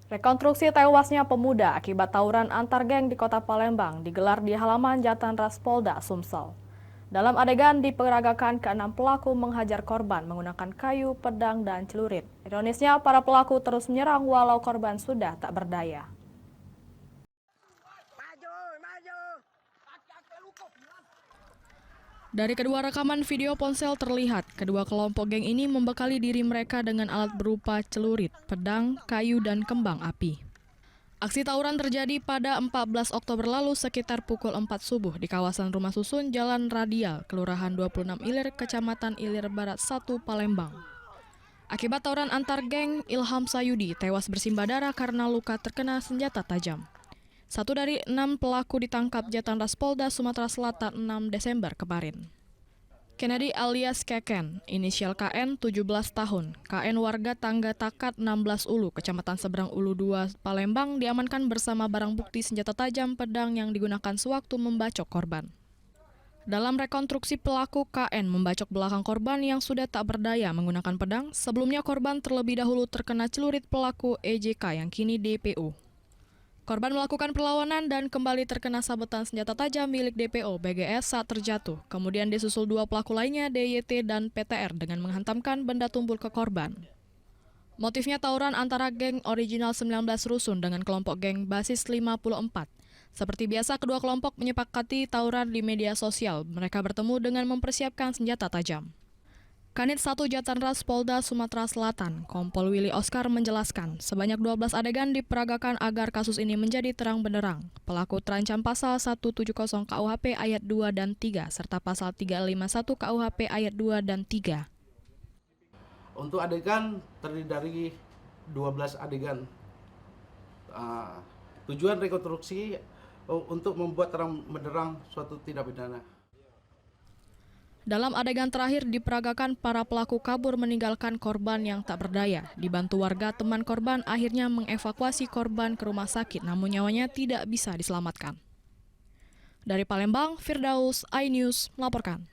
Rekonstruksi tewasnya pemuda akibat tawuran antar geng di kota Palembang digelar di halaman Jatanras Polda Sumsel. Dalam adegan diperagakan keenam pelaku menghajar korban menggunakan kayu, pedang, dan celurit. Ironisnya, para pelaku terus menyerang walau korban sudah tak berdaya. Dari kedua rekaman video ponsel terlihat, kedua kelompok geng ini membekali diri mereka dengan alat berupa celurit, pedang, kayu, dan kembang api. Aksi tawuran terjadi pada 14 Oktober lalu sekitar pukul 4 subuh di kawasan Rumah Susun, Jalan Radial, Kelurahan 26 Ilir, Kecamatan Ilir Barat 1, Palembang. Akibat tawuran antar geng, Ilham Sayudi tewas bersimbah darah karena luka terkena senjata tajam. Satu dari 6 pelaku ditangkap Jatanras Polda Sumatera Selatan 6 Desember kemarin. Kennedy alias Keken, inisial KN 17 tahun, KN warga Tangga Takat 16 Ulu, Kecamatan Seberang Ulu 2, Palembang, diamankan bersama barang bukti senjata tajam pedang yang digunakan sewaktu membacok korban. Dalam rekonstruksi pelaku, KN membacok belakang korban yang sudah tak berdaya menggunakan pedang. Sebelumnya korban terlebih dahulu terkena celurit pelaku EJK yang kini DPO. Korban melakukan perlawanan dan kembali terkena sabetan senjata tajam milik DPO BGS saat terjatuh. Kemudian disusul dua pelaku lainnya DYT dan PTR dengan menghantamkan benda tumpul ke korban. Motifnya tawuran antara geng original 19 Rusun dengan kelompok geng basis 54. Seperti biasa, kedua kelompok menyepakati tawuran di media sosial. Mereka bertemu dengan mempersiapkan senjata tajam. Kanit 1 Jatanras Polda Sumatera Selatan, Kompol Willy Oscar menjelaskan, sebanyak 12 adegan diperagakan agar kasus ini menjadi terang benderang. Pelaku terancam pasal 170 KUHP ayat 2 dan 3, serta pasal 351 KUHP ayat 2 dan 3. Untuk adegan terdiri dari 12 adegan. Tujuan rekonstruksi untuk membuat terang benderang suatu tindak pidana. Dalam adegan terakhir diperagakan para pelaku kabur meninggalkan korban yang tak berdaya. Dibantu warga teman korban akhirnya mengevakuasi korban ke rumah sakit, namun nyawanya tidak bisa diselamatkan. Dari Palembang, Firdaus, iNews melaporkan.